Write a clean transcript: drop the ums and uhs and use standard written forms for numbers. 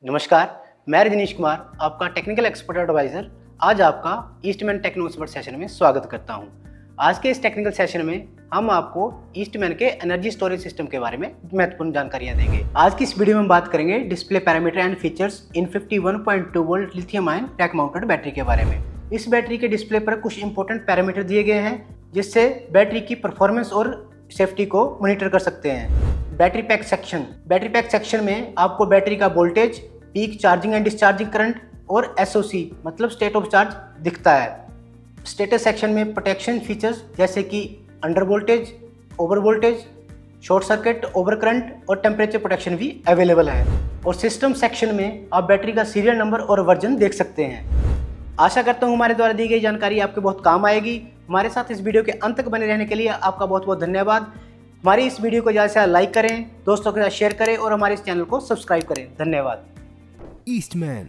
नमस्कार, मैं रजनीश कुमार, आपका टेक्निकल एक्सपर्ट एडवाइज़र आज आपका ईस्टमैन टेक्नो एक्सपर्ट सेशन में स्वागत करता हूं। आज के इस टेक्निकल सेशन में हम आपको ईस्टमैन के एनर्जी स्टोरेज सिस्टम के बारे में महत्वपूर्ण जानकारियां देंगे। आज की इस वीडियो में हम बात करेंगे display parameter and features in 51.2 volt lithium ion rack mounted battery के बारे में। इस बैटरी के डिस्प्ले पर कुछ इंपॉर्टेंट पैरामीटर दिए गए हैं जिससे बैटरी की परफॉर्मेंस और सेफ्टी को मॉनिटर कर सकते हैं। बैटरी पैक सेक्शन में आपको बैटरी का voltage, peak charging and discharging current और SOC मतलब स्टेट ऑफ चार्ज दिखता है। स्टेटस सेक्शन में प्रोटेक्शन फीचर्स जैसे कि under voltage, over voltage, short circuit, over current और टेम्परेचर प्रोटेक्शन भी अवेलेबल है। और सिस्टम सेक्शन में आप बैटरी का सीरियल नंबर और वर्जन देख सकते हैं। आशा करता हूँ हमारे द्वारा दी गई जानकारी आपके बहुत काम आएगी। हमारे साथ इस वीडियो के अंत तक बने रहने के लिए आपका बहुत बहुत धन्यवाद। हमारी इस वीडियो को ज़्यादा से ज़्यादा लाइक करें, दोस्तों के साथ शेयर करें और हमारे इस चैनल को सब्सक्राइब करें। धन्यवाद। Eastman